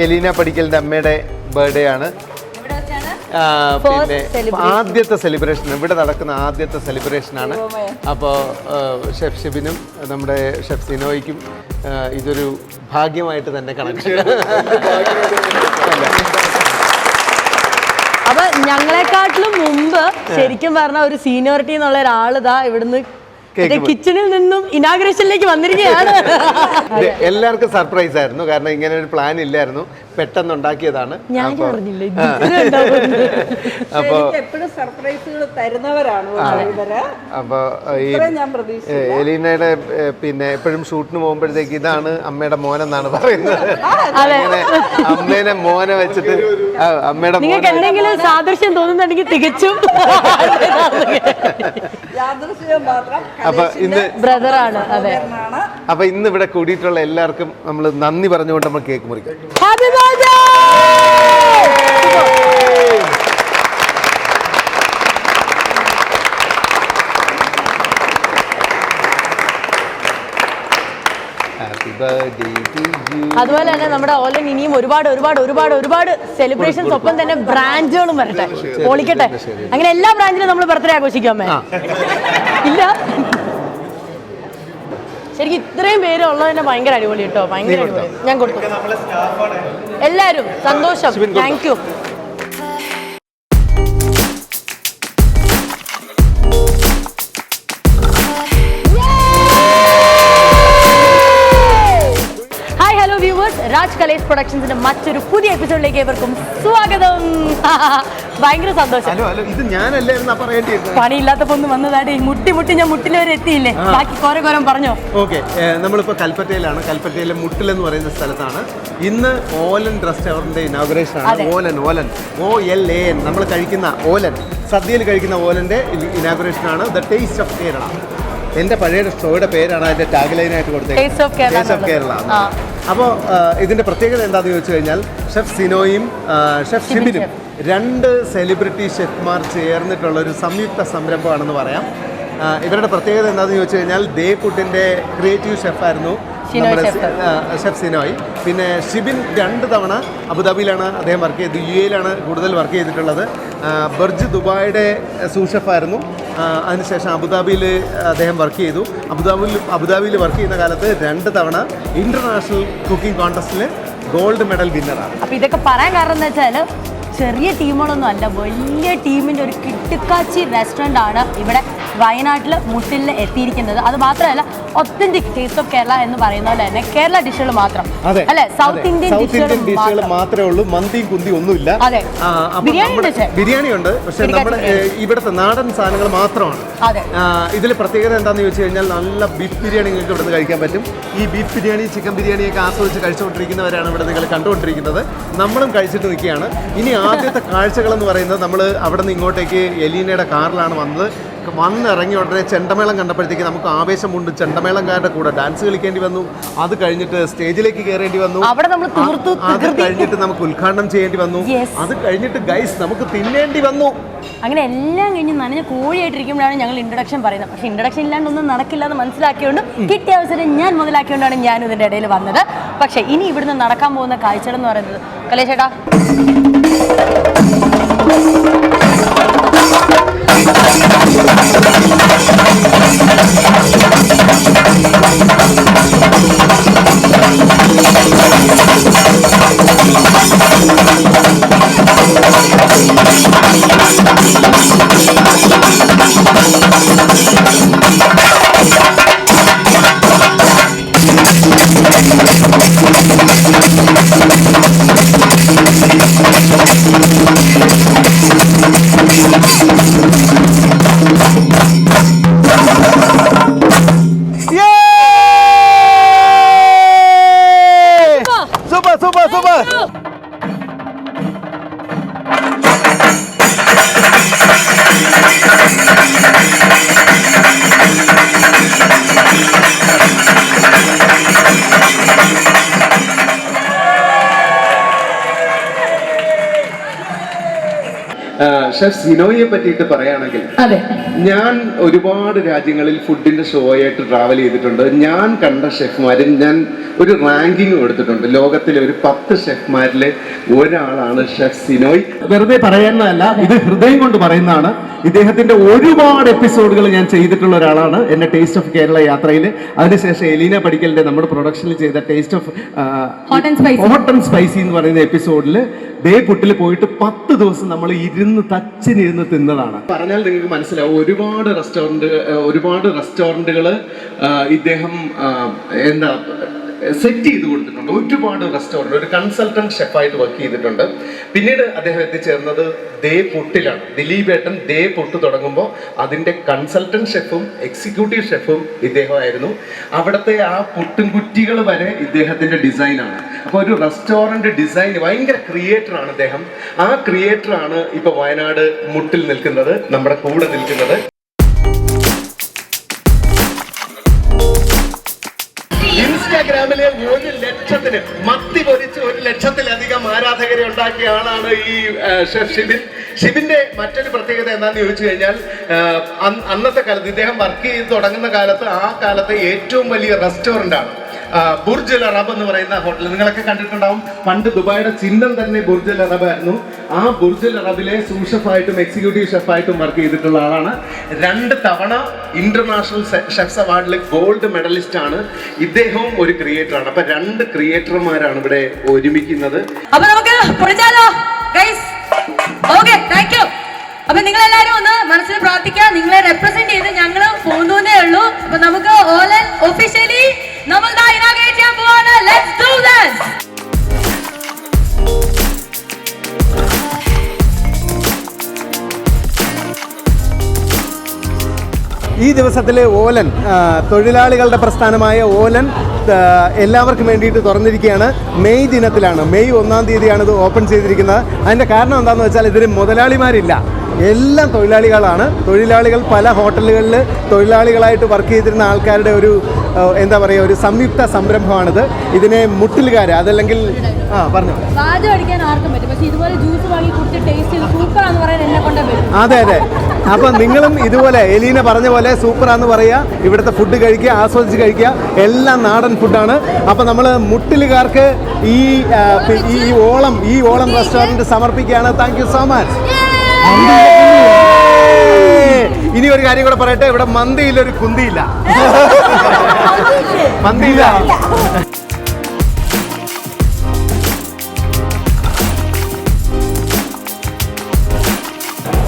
Elina പടിക്കലിന്റെ അമ്മയുടെ birthday ആണ്. പിന്നെ ആദ്യത്തെ സെലിബ്രേഷൻ ഇവിടെ നടക്കുന്ന ആദ്യത്തെ സെലിബ്രേഷനാണ്. അപ്പോൾ ഷെഫ് ഷിബിനും നമ്മുടെ ഷെഫ് സിനോയ്ക്കും ഇതൊരു ഭാഗ്യമായിട്ട് തന്നെ കണക്ഷൻ. അപ്പൊ ഞങ്ങളെക്കാട്ടിലും മുമ്പ് ശരിക്കും പറഞ്ഞ ഒരു സീനിയോറിറ്റി എന്നുള്ള ഒരാളിതാ ഇവിടുന്ന് കിച്ചണിൽ നിന്നും ഇനാഗ്രേഷനിലേക്ക് വന്നിരിക്കുകയാണ്. എല്ലാവർക്കും സർപ്രൈസ് ആയിരുന്നു, കാരണം ഇങ്ങനെ ഒരു പ്ലാൻ ഇല്ലായിരുന്നു, പെട്ടെന്ന് ഉണ്ടാക്കിയതാണ്. അപ്പൊ എപ്പോഴും സർപ്രൈസുകൾ തരുന്നവരാണ്. അപ്പൊ ഈ എലീനയുടെ പിന്നെ എപ്പോഴും ഷൂട്ടിന് പോകുമ്പോഴത്തേക്ക് ഇതാണ് അമ്മയുടെ മോനെന്നാണ് പറയുന്നത്. അങ്ങനെ അമ്മേനെ മോനെ വെച്ചിട്ട് അമ്മയുടെ നിങ്ങൾക്ക് എന്തെങ്കിലും സാദൃശ്യം തോന്നുന്നുണ്ടെങ്കിൽ തികച്ചും അപ്പൊ ഇന്ന് ബ്രദറാണ്. അതെ. അപ്പൊ ഇന്ന് ഇവിടെ കൂടിയിട്ടുള്ള എല്ലാവർക്കും നമ്മൾ നന്ദി പറഞ്ഞുകൊണ്ട് നമ്മൾ കേക്ക് മുറിക്കാം. അതുപോലെ തന്നെ നമ്മുടെ ഓലൻ ഇനിയും ഒരുപാട് ഒരുപാട് ഒരുപാട് ഒരുപാട് സെലിബ്രേഷൻസ് ഒപ്പം തന്നെ ബ്രാഞ്ചുകളും വരട്ടെ, പൊളിക്കട്ടെ. അങ്ങനെ എല്ലാ ബ്രാഞ്ചിലും നമ്മൾ ബർത്ത്ഡേ ആഘോഷിക്കാമേ? ഇല്ല, ശരിക്കും ഇത്രയും പേര് ഉള്ളത് തന്നെ ഭയങ്കര അടിപൊളി കേട്ടോ, ഭയങ്കര അടിപൊളി. ഞാൻ കൊടുത്തു എല്ലാവരും സന്തോഷം. Thank you. രാജ് കലേഷ് പ്രൊഡക്ഷൻസിന്റെ മറ്റൊരു പുതിയ എപ്പിസോഡിലേക്ക് ഏവർക്കും സ്വാഗതം. ഭയങ്കര സന്തോഷം. ഇത് ഞാനല്ലായിരുന്നു പറയേണ്ടിയിരുന്നത്. പണിയില്ലാത്തപ്പോ ഒന്ന് വന്നതാടി, മുട്ടി ഞാൻ മുട്ടിൽ വരെ എത്തിയില്ലേ. ബാക്കി കോരം പറഞ്ഞോ. ഓക്കെ, നമ്മളിപ്പോ കൽപ്പറ്റയിലാണ്. കൽപ്പറ്റയിലെ മുട്ടിൽ എന്ന് പറയുന്ന സ്ഥലത്താണ്. ഇന്ന് ഓലൻ റെസ്റ്റോറന്റിന്റെ ഇനോഗ്രേഷൻ ആണ്. ഓലൻ OLAN നമ്മൾ കഴിക്കുന്ന ഓലൻ, സദ്യയിൽ കഴിക്കുന്ന ഓലന്റെ ഇനോഗ്രേഷൻ ആണ്. The taste of Kerala. എന്റെ പഴയ ഷോയുടെ പേരാണ് അതിന്റെ ടാഗ് ലൈനായിട്ട് കൊടുത്തത്, ടേസ്റ്റ് ഓഫ് കേരള. അപ്പോൾ ഇതിന്റെ പ്രത്യേകത എന്താണെന്ന് ചോദിച്ചു കഴിഞ്ഞാൽ ഷെഫ് സിനോയും ഷെഫ് ഷിബിനും രണ്ട് സെലിബ്രിറ്റി ഷെഫ്മാർ ചേർന്നിട്ടുള്ള ഒരു സംയുക്ത സംരംഭമാണെന്ന് പറയാം. ഇവരുടെ പ്രത്യേകത എന്താണെന്ന് ചോദിച്ചു കഴിഞ്ഞാൽ ദേക്കുട്ടിൻ്റെ ക്രിയേറ്റീവ് ഷെഫായിരുന്നു നമ്മുടെ ഷെഫ് സിനോയ്. പിന്നെ ഷിബിൻ 2 തവണ അബുദാബിയിലാണ് അദ്ദേഹം വർക്ക് ചെയ്തത്, UAE കൂടുതൽ വർക്ക് ചെയ്തിട്ടുള്ളത്. ബർജ് ദുബായിയുടെ സൂഷെഫായിരുന്നു. അതിനുശേഷം അബുദാബിയിൽ അദ്ദേഹം വർക്ക് ചെയ്തു. അബുദാബിയിൽ വർക്ക് ചെയ്യുന്ന കാലത്ത് 2 തവണ ഇൻ്റർനാഷണൽ കുക്കിംഗ് കോൺടെസ്റ്റിൽ ഗോൾഡ് മെഡൽ വിന്നറാണ്. അപ്പോൾ ഇതൊക്കെ പറയാൻ കാരണം എന്താ വെച്ചാൽ ചെറിയ ടീമുകളൊന്നും അല്ല, വലിയ ടീമിൻ്റെ ഒരു കിട്ടുക്കാച്ചി റെസ്റ്റോറൻ്റ് ആണ് ഇവിടെ വയനാട്ടിൽ മുട്ടിൽ എത്തിയിരിക്കുന്നത്. അത് മാത്രമല്ല ഒത്തന്റിക് ടേസ്റ്റ് ഓഫ് കേരള എന്ന് പറയുന്ന പോലെ തന്നെ കേരള ഡിഷുകൾ മാത്രം അല്ലെ, സൗത്ത് ഇന്ത്യൻ ഡിഷുകൾ മാത്രമേ ഉള്ളൂ. മന്തിയും കുന്തിയും ഒന്നുമില്ല. ബിരിയാണി ഉണ്ട്, പക്ഷെ നമ്മുടെ ഇവിടുത്തെ നാടൻ സാധനങ്ങൾ മാത്രമാണ്. ഇതിൽ പ്രത്യേകത എന്താണെന്ന് ചോദിച്ചു കഴിഞ്ഞാൽ നല്ല ബീഫ് ബിരിയാണി നിങ്ങൾക്ക് ഇവിടെ നിന്ന് കഴിക്കാൻ പറ്റും. ഈ ബീഫ് ബിരിയാണി ചിക്കൻ ബിരിയാണിയൊക്കെ ആസ്വദിച്ച് കഴിച്ചുകൊണ്ടിരിക്കുന്നവരാണ് ഇവിടെ നിങ്ങൾ കണ്ടുകൊണ്ടിരിക്കുന്നത്. നമ്മളും കഴിച്ചിട്ട് നിൽക്കുകയാണ്. ഇനി ആദ്യത്തെ കാഴ്ചകൾ എന്ന് പറയുന്നത്, നമ്മൾ അവിടെ നിന്ന് ഇങ്ങോട്ടേക്ക് എലീനയുടെ കാറിലാണ് വന്നത്. വന്നിറങ്ങി ഉടനെ ചെണ്ടമേളം കണ്ടപ്പോഴത്തേക്ക് നമുക്ക് ആവേശം കൊണ്ട് ചെണ്ടമേളംകാരുടെ കൂടെ ഡാൻസ് കളിക്കേണ്ടി വന്നു. അത് കഴിഞ്ഞിട്ട് സ്റ്റേജിലേക്ക് കയറേണ്ടി വന്നു. അത് കഴിഞ്ഞിട്ട് നമുക്ക് ഉദ്ഘാടനം ചെയ്യേണ്ടി വന്നു. അത് കഴിഞ്ഞിട്ട് ഗൈസ് നമുക്ക് തിന്നേണ്ടി വന്നു. അങ്ങനെ എല്ലാം കഴിഞ്ഞ് നനഞ്ഞ കോഴിയായിട്ടിരിക്കുമ്പോഴാണ് ഞങ്ങൾ ഇൻട്രൊഡക്ഷൻ പറയുന്നത്. പക്ഷേ ഇൻട്രൊഡക്ഷൻ ഇല്ലാണ്ടൊന്നും നടക്കില്ല എന്ന് മനസ്സിലാക്കിയോണ്ട് കിട്ടിയ അവസരം ഞാൻ മുതലാക്കിയോണ്ടാണ് ഞാനും ഇതിൻ്റെ ഇടയിൽ വന്നത്. പക്ഷേ ഇനി ഇവിടുന്ന് നടക്കാൻ പോകുന്ന കാഴ്ചകൾ എന്ന് പറയുന്നത്, കലേശേട്ടാ ഷെഫ് സിനോയെ പറ്റിയിട്ട് പറയുകയാണെങ്കിൽ അതെ, ഞാൻ ഒരുപാട് രാജ്യങ്ങളിൽ ഫുഡിന്റെ ഷോ ആയിട്ട് ട്രാവൽ ചെയ്തിട്ടുണ്ട്. ഞാൻ കണ്ട ഷെഫ്മാരിൽ ഞാൻ ഒരു റാങ്കിങ് കൊടുത്തിട്ടുണ്ട്. ലോകത്തിലെ ഒരു 10 ഷെഫ്മാരിൽ ഒരാളാണ് ഷെഫ് സിനോയ്. വെറുതെ പറയുന്നതല്ല, ഇത് ഹൃദയം കൊണ്ട് പറയുന്നതാണ്. ഇദ്ദേഹത്തിന്റെ ഒരുപാട് എപ്പിസോഡുകൾ ഞാൻ ചെയ്തിട്ടുള്ള ഒരാളാണ് എന്റെ ടേസ്റ്റ് ഓഫ് കേരള യാത്രയിൽ. അതിനുശേഷം എലീന പടിക്കലിന്റെ നമ്മുടെ പ്രൊഡക്ഷനിൽ ചെയ്ത taste of hot and spicy എന്ന് പറയുന്ന എപ്പിസോഡിൽ ദേ പുട്ടിൽ പോയിട്ട് 10 ദിവസം നമ്മൾ തച്ചിനിരുന്ന് തിന്നതാണ്. പറഞ്ഞാൽ നിങ്ങൾക്ക് മനസ്സിലാവും. ഒരുപാട് റെസ്റ്റോറൻറ്റുകൾ ഇദ്ദേഹം സെറ്റ് ചെയ്ത് കൊടുത്തിട്ടുണ്ട്. ഒരുപാട് റെസ്റ്റോറൻറ്റ് ഒരു കൺസൾട്ടന്റ് ഷെഫായിട്ട് വർക്ക് ചെയ്തിട്ടുണ്ട്. പിന്നീട് അദ്ദേഹം എത്തിച്ചേർന്നത് ദേ പുട്ടിലാണ്. ദിലീപേട്ടൻ ദേ പുട്ട് തുടങ്ങുമ്പോൾ അതിൻ്റെ കൺസൾട്ടന്റ് ഷെഫും എക്സിക്യൂട്ടീവ് ഷെഫും ഇദ്ദേഹമായിരുന്നു. അവിടുത്തെ ആ പുട്ടും കുറ്റികൾ വരെ ഇദ്ദേഹത്തിൻ്റെ ഡിസൈനാണ്. അപ്പോൾ ഒരു റെസ്റ്റോറൻറ്റ് ഡിസൈൻ ഭയങ്കര ക്രിയേറ്ററാണ് അദ്ദേഹം. ആ ക്രിയേറ്ററാണ് ഇപ്പോൾ വയനാട് മുട്ടിൽ നിൽക്കുന്നത്, നമ്മുടെ കൂടെ നിൽക്കുന്നത്. ഇൻസ്റ്റാഗ്രാമിലെ 1 ലക്ഷത്തിന് മത്തി പൊരിച്ച് 1 ലക്ഷത്തിലധികം ആരാധകരെ ഉണ്ടാക്കിയ ആളാണ് ഈ ഷെഫ് ഷിബിൻ. ഷിബിന്റെ മറ്റൊരു പ്രത്യേകത എന്താണെന്ന് ചോദിച്ചു കഴിഞ്ഞാൽ, അന്നത്തെ കാലത്ത് ഇദ്ദേഹം വർക്ക് ചെയ്ത് തുടങ്ങുന്ന കാലത്ത് ആ കാലത്തെ ഏറ്റവും വലിയ റെസ്റ്റോറൻ്റ് ആണ് ബുർജ് അൽ അറബ് എന്ന് പറയുന്ന ഹോട്ടൽ. നിങ്ങളൊക്കെ കണ്ടിട്ടുണ്ടാവും. പണ്ട് ദുബായിയുടെ ചിഹ്നം തന്നെ ബുർജ് അൽ അറബ് ആയിരുന്നു. ആ ബുർജ് അൽ അറബിലെ സൂസ് ഷെഫായിട്ടും എക്സിക്യൂട്ടീവ് ഷെഫായിട്ടും വർക്ക് ചെയ്തിട്ടുള്ള ആളാണ്. 2 തവണ ഇന്റർനാഷണൽ ഷെഫ്സ് അവാർഡിൽ ഗോൾഡ് മെഡലിസ്റ്റ് ആണ്. ഇദ്ദേഹവും ഒരു ക്രിയേറ്ററാണ്. അപ്പൊ 2 ക്രിയേറ്റർമാരാണ് ഇവിടെ ഒരുമിക്കുന്നത്. അപ്പൊ നമുക്ക് പൊളിച്ചാലോ ഗയ്സ്? Okay, thank you. അപ്പൊ നിങ്ങൾ എല്ലാവരും ഒന്ന് മനസ്സിൽ പ്രാർത്ഥിക്കുക. നിങ്ങളെ റെപ്രസെന്റ് ചെയ്ത് ഞങ്ങള് പോകുന്നേ ഉള്ളൂ. അപ്പൊ നമുക്ക് ഓലൻ ഒഫീഷ്യലി നമ്മൾ ഇനാഗ്രേറ്റ് ചെയ്യാൻ പോവാണ്. Let's do this. ഈ ദിവസത്തിലെ ഓലൻ തൊഴിലാളികളുടെ പ്രസ്ഥാനമായ ഓലൻ എല്ലാവർക്കും വേണ്ടിയിട്ട് തുറന്നിരിക്കുകയാണ്. മെയ് ദിനത്തിലാണ്. മെയ് 1-ാം തീയതിയാണ് ഇത് ഓപ്പൺ ചെയ്തിരിക്കുന്നത്. അതിൻ്റെ കാരണം എന്താണെന്ന് വെച്ചാൽ ഇതിന് മുതലാളിമാരില്ല, എല്ലാം തൊഴിലാളികളാണ്. തൊഴിലാളികൾ പല ഹോട്ടലുകളിൽ തൊഴിലാളികളായിട്ട് വർക്ക് ചെയ്തിരുന്ന ആൾക്കാരുടെ ഒരു ഒരു സംയുക്ത സംരംഭമാണിത്. ഇതിനെ മുട്ടിലുകാർ അതല്ലെങ്കിൽ പറഞ്ഞു പാചകം അടിക്കാൻ ആർക്കും പറ്റും, പക്ഷേ ഇതുപോലെ ജ്യൂസ് വാങ്ങി കുടിച്ച് ടേസ്റ്റ് ചെയ്ത് സൂപ്പറാന്ന് പറയാൻ എന്നെ കൊണ്ടേ വരും. അതെ. അപ്പം നിങ്ങളും ഇതുപോലെ എലീന പറഞ്ഞ പോലെ സൂപ്പറാന്ന് പറയുക, ഇവിടുത്തെ ഫുഡ് കഴിക്കുക, ആസ്വദിച്ച് കഴിക്കുക. എല്ലാം നാടൻ ഫുഡാണ്. അപ്പം നമ്മൾ മുട്ടിലുകാർക്ക് ഈ ഓളം റെസ്റ്റോറൻറ്റ് സമർപ്പിക്കുകയാണ്. Thank you so much. ഇനി ഒരു കാര്യം കൂടെ പറയട്ടെ, ഇവിടെ മന്തിയിലൊരു കുന്തിയില്ല. മന്തിയില്ല.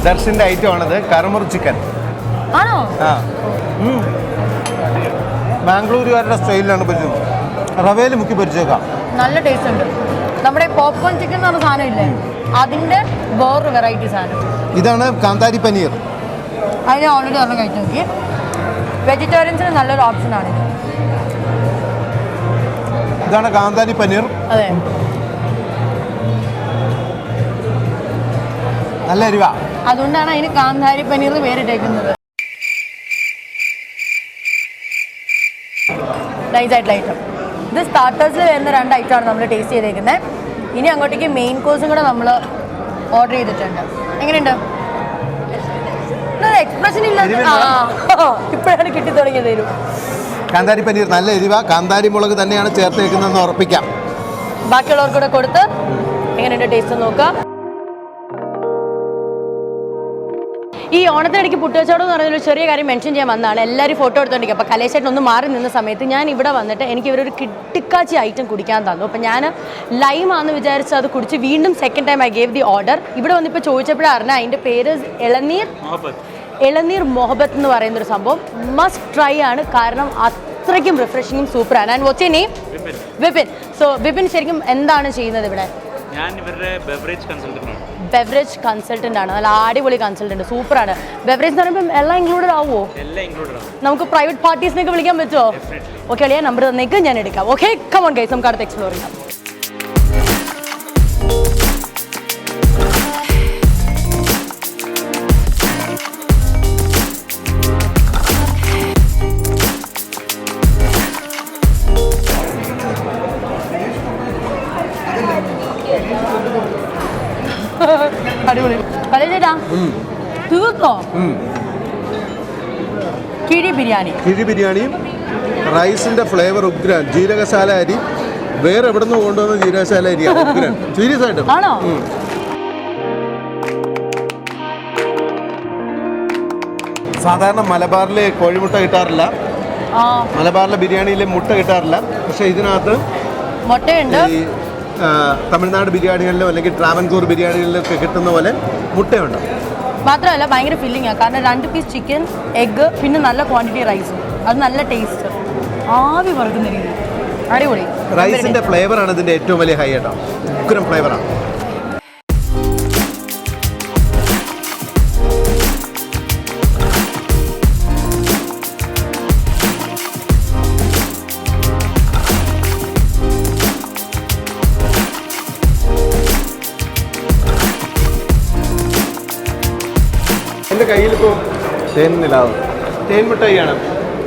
ദർശന്റെ ഐറ്റം ആണത്, കറുമുറ ചിക്കൻ ആണോ? ബാംഗ്ലൂരുകാരുടെ സ്റ്റൈലിലാണ് പൊരിച്ചത്. റവയിൽ മുക്കി പൊരിച്ചേക്കാം. നല്ല ടേസ്റ്റ് ഉണ്ട്. നമ്മുടെ പോപ്കോൺ ചിക്കൻ എന്ന് പറഞ്ഞ സാധനം ഇല്ലേ, അതിന്റെ വേറൊരു വെറൈറ്റി സാധനം. ഇതാണ് കാന്താരി പനീർ. അതിന് ഓൾറെഡി ഒരെണ്ണം കഴിച്ചു നോക്കി. വെജിറ്റേറിയൻസിന് നല്ലൊരു ഓപ്ഷനാണ് ഇത്. ഇതാണ് കാന്താരി പനീർ. അതെ, നല്ല എരിവാ. അതുകൊണ്ടാണ് അതിന് കാന്താരി പനീർ പേരിട്ടേക്കുന്നത്. നൈസായിട്ടുള്ള ഐറ്റം. ഇത് സ്റ്റാർട്ടേഴ്സിൽ വരുന്ന 2 ഐറ്റമാണ് നമ്മൾ ടേസ്റ്റ് ചെയ്തേക്കുന്നത്. ഇനി അങ്ങോട്ടേക്ക് മെയിൻ കോഴ്സും കൂടെ നമ്മൾ ഓർഡർ ചെയ്തിട്ടുണ്ട്. എങ്ങനെയുണ്ട്? എക്സ്പ്രഷൻ ഇല്ല, ഇപ്പോഴാണ് കിട്ടി തുടങ്ങിയത്. തരും കാന്താരി പനീർ നല്ല എരിവ. കാന്താരി മുളക് തന്നെയാണ് ചേർത്തേക്കുന്നതെന്ന് ഉറപ്പിക്കാം. ബാക്കിയുള്ളവർക്കൂടെ കൊടുത്ത് എങ്ങനെയുണ്ട് ടേസ്റ്റ് നോക്കാം. ഈ ഓണത്തിനിടയ്ക്ക് പുട്ടുകച്ചവടം എന്ന് പറയുന്നൊരു ചെറിയ കാര്യം മെൻഷൻ ചെയ്യാൻ വന്നതാണ്. എല്ലാവരും ഫോട്ടോ എടുത്തോണ്ടിരിക്കും. അപ്പോൾ കലേശേട്ടൻ ഒന്ന് മാറി നിന്ന സമയത്ത് ഞാൻ ഇവിടെ വന്നിട്ട് എനിക്ക് ഇവരൊരു കിട്ടിക്കാച്ചി ഐറ്റം കുടിക്കാൻ തന്നു. അപ്പോൾ ഞാൻ ലൈമാണെന്ന് വിചാരിച്ച് അത് കുടിച്ച് വീണ്ടും second time I gave the order. ഇവിടെ വന്നിപ്പോൾ ചോദിച്ചപ്പോഴാണ് അറിഞ്ഞാൽ അതിൻ്റെ പേര് ഇളനീർ മൊഹബത്ത് എന്ന് പറയുന്നൊരു സംഭവം. മസ്റ്റ് ട്രൈ ആണ്, കാരണം അത്രയ്ക്കും റിഫ്രഷിങ്ങും സൂപ്പറാണ്. And what's your name? Vipin. So Vipin ശരിക്കും എന്താണ് ചെയ്യുന്നത് ഇവിടെ? ഞാൻ ഇവരുടെ ബെവറേജ് കൺസൾട്ടൻ്റ് ആണ്. ബെവറേജ് കൺസൾട്ടൻ്റ് ആണ്. നല്ല അടിപൊളി കൺസൾട്ടൻ്റ്, സൂപ്പറാണ്. ബെവറേജ് എന്ന് പറയുമ്പോൾ എല്ലാം ഇൻക്ലൂഡഡ് ആവുമോ? എല്ലാം ഇൻക്ലൂഡഡ് ആണ്. നമുക്ക് പ്രൈവറ്റ് പാർട്ടീസിനൊക്കെ വിളിക്കാൻ പറ്റുമോ? ഓക്കെ, അളിയാ നമ്പർ തന്നേക്ക്, ഞാൻ എടുക്കാം. ഓക്കെ, കം ഓൺ ഗൈസ്, നമുക്ക് അടുത്ത് എക്സ്പ്ലോർ ചെയ്യാം. അടിപൊളി. കലേജേട്ടാ, തീർന്നില്ല. തീർത്തോ? കിഴി ബിരിയാണി. കിഴി ബിരിയാണിയും റൈസിന്റെ ഫ്ലേവർ ഉഗ്രാൻ. ജീരകശാല അരി വേറെ എവിടെ നിന്ന് കൊണ്ടുവന്ന ജീരകശാല അരിയാണ് ഉഗ്രാൻ. സീരിയസ് ആയിട്ടും. ആണോ? സാധാരണ മലബാറിൽ കോഴിമുട്ട കിട്ടാറില്ല, മലബാറിലെ ബിരിയാണിയിൽ മുട്ട കിട്ടാറില്ല. പക്ഷെ ഇതിനകത്ത് മുട്ടയുണ്ട്. ഈ തമിഴ്നാട് ബിരിയാണികളിലോ അല്ലെങ്കിൽ ട്രാവൻകൂർ ബിരിയാണികളിലൊക്കെ കിട്ടുന്ന പോലെ മുട്ടയുണ്ട്. മാത്രമല്ല ഭയങ്കര ഫില്ലിംഗ് ആണ്. കാരണം 2 പീസ് ചിക്കൻ, എഗ്ഗ്, പിന്നെ നല്ല ക്വാണ്ടിറ്റി റൈസും. അത് നല്ല ടേസ്റ്റ്, ആവി വറുക്കുന്ന രീതി, അടിപൊളി. റൈസിന്റെ ഫ്ലേവറാണ് ഇതിന്റെ ഏറ്റവും വലിയ ഹൈ ആയിട്ടോ. ഉഗ്രം ഫ്ലേവറാണ്. എൻ്റെ കയ്യിലിപ്പോൾ തേൻ നിലാവ്, തേൻ മിഠായിയാണ്.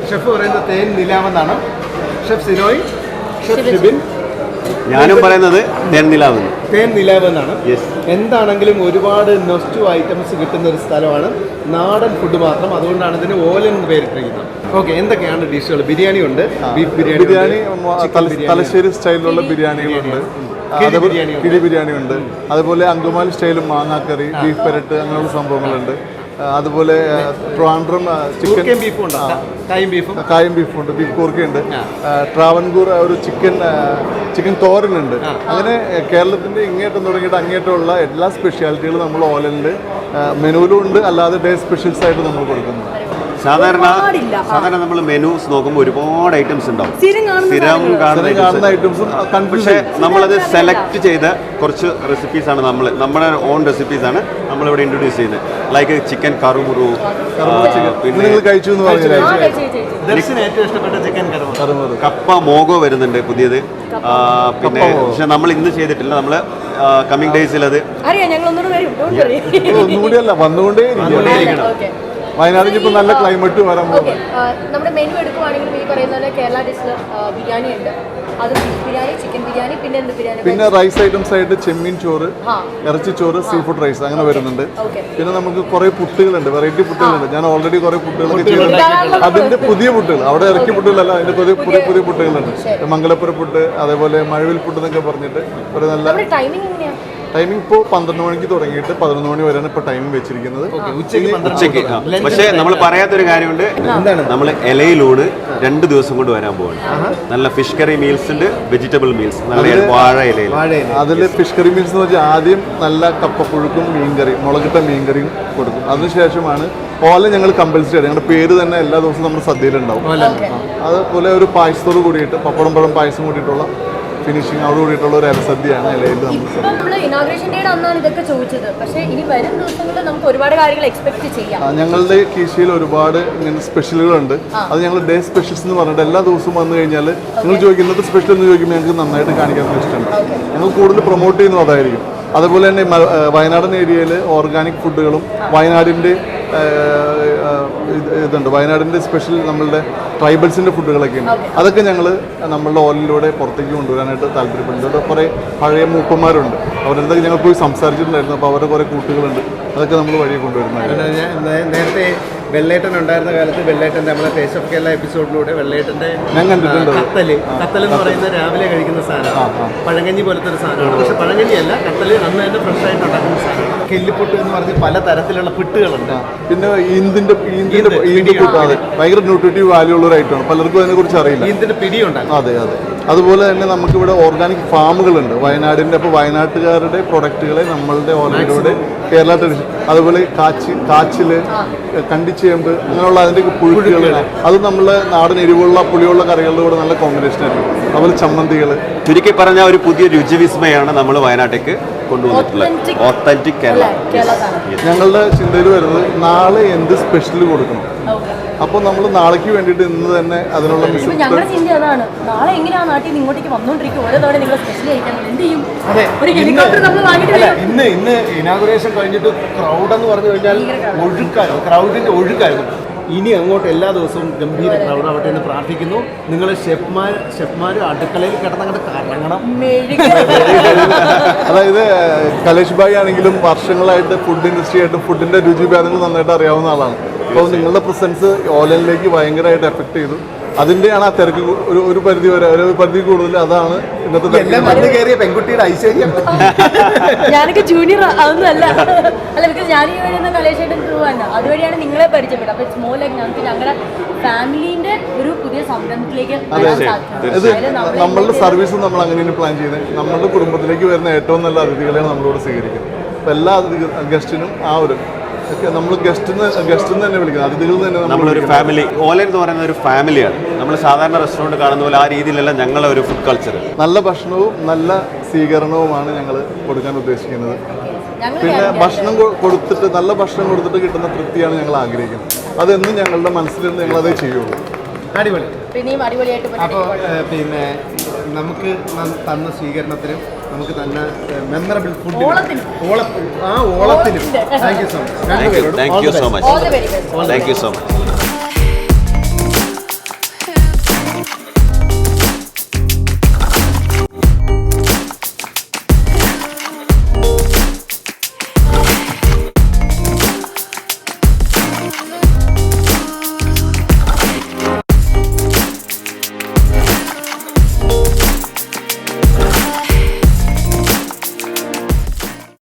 ഷെഫ് പറയുന്നത് തേൻ നിലാവെന്നാണ്. ഷെഫ് സിനോയ്, ഷെഫ് ഷിബിൻ, ഞാനും പറയുന്നത് തേൻ നിലാവ്. തേൻ നിലാവ് എന്നാണ്. എന്താണെങ്കിലും ഒരുപാട് നൊസ്റ്റു ഐറ്റംസ് കിട്ടുന്ന ഒരു സ്ഥലമാണ്. നാടൻ ഫുഡ് മാത്രം, അതുകൊണ്ടാണ് ഇതിന് ഓലൻ എന്ന് പേരിട്ടിരിക്കുന്നത്. ഓക്കെ, എന്തൊക്കെയാണ് ഡിഷുകൾ? ബിരിയാണി ഉണ്ട്, ബീഫ് ബിരിയാണി, തലശ്ശേരി സ്റ്റൈലിലുള്ള ബിരിയാണികളുണ്ട്, കിഴി ബിരിയാണി ഉണ്ട്, അതുപോലെ അങ്കമാലി സ്റ്റൈലും മാങ്ങാക്കറി, ബീഫ് പെരട്ട്, അങ്ങനെയുള്ള സംഭവങ്ങളുണ്ട്. അതുപോലെ ട്രിവാൻഡ്രം ചിക്കൻ കായും ബീഫുണ്ട്, ബീഫ് കൂർക്കയുണ്ട്, ട്രാവൻകൂർ ഒരു ചിക്കൻ തോരനുണ്ട്. അങ്ങനെ കേരളത്തിൻ്റെ ഇങ്ങേറ്റം തുടങ്ങിയിട്ട് അങ്ങേറ്റമുള്ള എല്ലാ സ്പെഷ്യാലിറ്റികളും നമ്മൾ ഓലനിൽ മെനുവിലും ഉണ്ട്, അല്ലാതെ ഡേ സ്പെഷ്യൽസ് ആയിട്ട് നമ്മൾ കൊടുക്കുന്നു. സാധാരണ നമ്മൾ മെനൂസ് നോക്കുമ്പോൾ ഒരുപാട് ഐറ്റംസ് ഉണ്ടാവും, സ്ഥിരം കാണുന്ന ഐറ്റംസും. പക്ഷേ നമ്മളത് സെലക്ട് ചെയ്ത കുറച്ച് റെസിപ്പീസാണ് നമ്മുടെ ഓൺ റെസിപ്പീസാണ് നമ്മളിവിടെ ഇൻട്രൊഡ്യൂസ് ചെയ്യുന്നത്. ലൈക്ക് ചിക്കൻ കറുമുറു, പിന്നെ കഴിച്ചു എന്ന് പറഞ്ഞാൽ കപ്പ മോഗോ വരുന്നുണ്ട് പുതിയത്. പിന്നെ പക്ഷെ നമ്മൾ ഇന്ന് ചെയ്തിട്ടില്ല, നമ്മൾ കമ്മിങ് ഡേയ്സിൽ അത് ഒന്നുകൂടിയല്ല വന്നുകൊണ്ടേ വയനാട്ടിൽ ഇപ്പോൾ നല്ല ക്ലൈമറ്റ് വരാൻ പോകും. നമ്മുടെ മെനു എടുക്കുവാണെങ്കിൽ ഈ പറയുന്ന കേരള ഡിഷിൽ ബിരിയാണി ഉണ്ട്, അത് ബീഫ് ബിരിയാണി, ചിക്കൻ ബിരിയാണി, പിന്നെ എന്ത് ബിരിയാണി, പിന്നെ റൈസ് ഐറ്റംസ് ആയിട്ട് ചെമ്മീൻ ചോറ്, ഇറച്ചിച്ചോറ്, സീ ഫുഡ് റൈസ് അങ്ങനെ വരുന്നുണ്ട്. പിന്നെ നമുക്ക് കുറേ പുട്ടുകളുണ്ട്, വെറൈറ്റി പുട്ടുകളുണ്ട്. ഞാൻ ഓൾറെഡി കുറേ പുട്ടുകളൊക്കെ ചെയ്തിട്ടുണ്ട്. അതിന്റെ പുതിയ പുട്ടുകൾ, അവിടെ ഇറക്കി പുട്ടുകളല്ല, അതിന്റെ പുതിയ പുതിയ പുട്ടുകളുണ്ട്. മംഗലപ്പുര പുട്ട്, അതേപോലെ മഴവിൽ പുട്ട് എന്നൊക്കെ പറഞ്ഞിട്ട് ഒരു നല്ല ടൈമിംഗ് ഇപ്പോൾ 12 മണിക്ക് തുടങ്ങിയിട്ട് 11 മണി വരെയാണ് ഇപ്പോൾ ടൈമിംഗ് വെച്ചിരിക്കുന്നത്. ഉച്ചയ്ക്ക്. പക്ഷേ നമ്മൾ പറയാത്തൊരു കാര്യമുണ്ട്, നമ്മൾ ഇലയിലൂടെ 2 ദിവസം കൊണ്ട് വരാൻ പോവാണ്. നല്ല ഫിഷ് കറി മീൽസ് ഉണ്ട്, വെജിറ്റബിൾ മീൽസ്, നല്ല വാഴ ഇലയിൽ. അതിൽ ഫിഷ് കറി മീൽസ് എന്ന് വെച്ചാൽ ആദ്യം നല്ല കപ്പപ്പുഴുക്കും മീൻകറി, മുളകിട്ട മീൻകറിയും കൊടുക്കും. അതിനുശേഷമാണ് ഓല ഞങ്ങൾ കമ്പൽസറി, ഞങ്ങളുടെ പേര് തന്നെ എല്ലാ ദിവസവും നമ്മുടെ സദ്യയിലുണ്ടാവും. അതുപോലെ ഒരു പായസത്തോട് കൂടിയിട്ട് പപ്പടം പഴം പായസം കൂടിയിട്ടുള്ള ഫിനിഷിംഗ് അവിടെ കൂടിയിട്ടുള്ള ഒരു അരസദ്യയാണ് ഇലയിൽ നമ്മൾ ഇനോഗ്രേഷൻ ഡേയുടെ അന്നാണ് ഇതൊക്കെ ചോദിച്ചത്. പക്ഷേ ഇനി വരും ദിവസങ്ങളിൽ നമുക്ക് ഒരുപാട് കാര്യങ്ങൾ എക്സ്പെക്ട് ചെയ്യാം. ഞങ്ങളുടെ കീശയിൽ ഒരുപാട് ഇങ്ങനെ സ്പെഷ്യലുകളുണ്ട്. അത് ഞങ്ങൾ ഡേ സ്പെഷ്യൽസ് എന്ന് പറഞ്ഞിട്ട് എല്ലാ ദിവസവും വന്നു കഴിഞ്ഞാൽ നിങ്ങൾ ചോദിക്കുന്നത് സ്പെഷ്യൽ എന്ന് ചോദിക്കുമ്പോൾ ഞങ്ങൾക്ക് നന്നായിട്ട് കാണിക്കാൻ ഇഷ്ടമുണ്ട്. ഞങ്ങൾ കൂടുതൽ പ്രൊമോട്ട് ചെയ്യുന്നത് അതായിരിക്കും. അതുപോലെ തന്നെ വയനാടൻ ഏരിയയിൽ ഓർഗാനിക് ഫുഡുകളും വയനാടിൻ്റെ ഇതുണ്ട്, വയനാടിൻ്റെ സ്പെഷ്യൽ നമ്മളുടെ ട്രൈബൽസിൻ്റെ ഫുഡുകളൊക്കെ ഉണ്ട്. അതൊക്കെ ഞങ്ങൾ നമ്മളുടെ ഓലിലൂടെ പുറത്തേക്ക് കൊണ്ടുവരാനായിട്ട് താല്പര്യപ്പെടുന്നുണ്ട്. ഇവിടെ കുറേ പഴയ മൂപ്പന്മാരുണ്ട്, അവരുടെ അടുത്തൊക്കെ ഞങ്ങൾ പോയി സംസാരിച്ചിട്ടുണ്ടായിരുന്നു. അപ്പോൾ അവരുടെ കുറേ കൂട്ടുകളുണ്ട്, അതൊക്കെ നമ്മൾ വഴിയെ കൊണ്ടുവരുന്നതായിരുന്നു. നേരത്തെ വെള്ളേട്ടൻ ഉണ്ടായിരുന്ന കാലത്ത് വെള്ളേട്ടൻ്റെ നമ്മളെ ടേസ്റ്റ് ഓഫ് കേരള എപ്പിസോഡിലൂടെ വെള്ളേട്ടൻ്റെ ഞാൻ കണ്ടിട്ടുണ്ട്. കത്തൽ എന്ന് പറയുന്ന രാവിലെ കഴിക്കുന്ന സാധനമാണ്, പഴങ്കഞ്ഞി പോലത്തെ ഒരു സാധനമാണ്. പക്ഷെ പഴങ്കഞ്ഞിയല്ല, കത്തൽ അന്ന് തന്നെ ഫ്രഷ് ആയിട്ട് ഉണ്ടാക്കുന്ന സാധനമാണ്. കെല്ലിപ്പുട്ട് എന്ന് പറഞ്ഞ് പല തരത്തിലുള്ള പുട്ടുകളുണ്ട്. പിന്നെ ഈന്തിന്റെ പുട്ട് ഭയങ്കര ന്യൂട്രിറ്റീവ് വാല്യൂ ഉള്ള ഒരു ഐറ്റമാണ്, പലർക്കും അതിനെ കുറിച്ച് അറിയില്ല. ഈന്തിന്റെ പിടിയുണ്ടാകും. അതെ. അതുപോലെ തന്നെ നമുക്കിവിടെ ഓർഗാനിക് ഫാമുകളുണ്ട് വയനാടിൻ്റെ. അപ്പോൾ വയനാട്ടുകാരുടെ പ്രൊഡക്റ്റുകളെ നമ്മളുടെ ഓർഗാനിലൂടെ കേരള ട്രഡീഷൻ, അതുപോലെ കാച്ചിൽ, കണ്ടിച്ചേമ്പ്, അങ്ങനെയുള്ള അതിൻ്റെ പുഴുക്കുകൾ, അത് നമ്മളെ നാടൻ എരിവുള്ള പുളിയുള്ള കറികളുടെ കൂടെ നല്ല കോമ്പിനേഷൻ ആയിരിക്കും. അതുപോലെ ചമ്മന്തികൾ. ചുരുക്കി പറഞ്ഞ ഒരു പുതിയ രുചിവിസ്മയാണ് നമ്മൾ വയനാട്ടിലേക്ക് കൊണ്ടുവന്നിട്ടുള്ളത്. ഓത്തന്റിക് കേരള. ഞങ്ങളുടെ ചിന്തയിൽ വരുന്നത് നാളെ എന്ത് സ്പെഷ്യൽ കൊടുക്കണം. അപ്പോൾ നമ്മൾ നാളേക്ക് വേണ്ടിയിട്ട് ഇന്ന് തന്നെ അതിനുള്ള ഞങ്ങളുടെ ചിന്ത അതാണ്. നാളെ എങ്ങനെയാണ് നാട്ടിൽ നിന്ന് ഇങ്ങോട്ടേക്ക് വന്നുകൊണ്ടിരിക്കും, ഓരോ തവണ നിങ്ങൾ സ്പെഷ്യൽ കഴിക്കാൻ എന്ത് ചെയ്യും? ഇന്ന് ഇനാഗുറേഷൻ കഴിഞ്ഞിട്ട് ക്രൗഡ് എന്ന് പറഞ്ഞു കഴിഞ്ഞാൽ ഒഴുക്കായിരുന്നു, ക്രൗഡിന്റെ ഒഴുക്കായിരുന്നു. ഇനി അങ്ങോട്ട് എല്ലാ ദിവസവും ഗംഭീര ക്രൗഡ് ആവട്ടെ എന്ന് പ്രാർത്ഥിക്കുന്നു. നിങ്ങൾ ഷെഫ്മാരും അടുക്കളയിൽ കിടന്നങ്ങോട്ട് കറങ്ങണം. അതായത് കലേഷ് ഭായ് ആണെങ്കിലും വർഷങ്ങളായിട്ട് ഫുഡ് ഇൻഡസ്ട്രി ആയിട്ട് ഫുഡിന്റെ രുചിഭേദങ്ങൾ നന്നായിട്ട് അറിയാവുന്ന ആളാണ്. അപ്പോൾ നിങ്ങളുടെ പ്രസൻസ് ഓലനിലേക്ക് ഭയങ്കരമായിട്ട് എഫക്ട് ചെയ്തു. അതിന്റെയാണ് ആ തിരക്ക് ഒരു പരിധി വരെ ഒരു പരിധി കൂടുതൽ. അതാണ് ഇന്നത്തെ എല്ലാം വന്ന് കയറിയ പെൺകുട്ടിയുടെ ഐശ്വര്യം. ഞാനൊക്കെ ജൂനിയർ അതൊന്നുമല്ല. അല്ല, ബിക്കോസ് ഞാൻ ഈ വഴിയൊന്നും കലേശായിട്ടും ത്രൂ തന്നെ അതുവഴിയാണ് നിങ്ങളെ പരിചയപ്പെട്ടത്. അപ്പോൾ സ്മോൾ ലൈക്ക് ഞങ്ങൾക്ക് ഞങ്ങളുടെ ഫാമിലീൻ്റെ ഒരു പുതിയ സംരംഭത്തിലേക്ക് വരാൻ സാധിക്കും. ഇത് നമ്മളുടെ സർവീസ് നമ്മൾ അങ്ങനെയാണ് പ്ലാൻ ചെയ്യുന്നത്. നമ്മളുടെ കുടുംബത്തിലേക്ക് വരുന്ന ഏറ്റവും നല്ല അതിഥികളെയാണ് നമ്മളിവിടെ സ്വീകരിക്കുന്നത്. അപ്പോൾ എല്ലാ ഗസ്റ്റിനും ആ ഒരു നമ്മൾ ഗസ്റ്റ് തന്നെ വിളിക്കുന്നത്, അതിഥികൾ തന്നെ നമ്മളൊരു ഫാമിലി. ഓലൻ എന്ന് പറയുന്ന ഒരു ഫാമിലിയാണ്. നമ്മൾ സാധാരണ റെസ്റ്റോറൻറ്റ് കാണുന്ന പോലെ ആ രീതിയിലല്ല ഞങ്ങളെ ഒരു ഫുഡ് കൾച്ചർ. നല്ല ഭക്ഷണവും നല്ല സ്വീകരണവുമാണ് ഞങ്ങൾ കൊടുക്കാൻ ഉദ്ദേശിക്കുന്നത്. പിന്നെ ഭക്ഷണം കൊടുത്തിട്ട് നല്ല ഭക്ഷണം കൊടുത്തിട്ട് കിട്ടുന്ന തൃപ്തിയാണ് ഞങ്ങൾ ആഗ്രഹിക്കുന്നത്. അതെന്നും ഞങ്ങളുടെ മനസ്സിലിരുന്ന് ഞങ്ങളതേ ചെയ്യുള്ളൂ. അടിപൊളി. പിന്നെയും അടിപൊളിയായിട്ട് അപ്പോൾ പിന്നെ നമുക്ക് തന്ന സ്വീകരണത്തിനും നമുക്ക് തന്ന മെമ്മറബിൾ ഫുഡ് ഓളത്തിനും thank you so much. Thank you so much. All the very best. Thank you so much.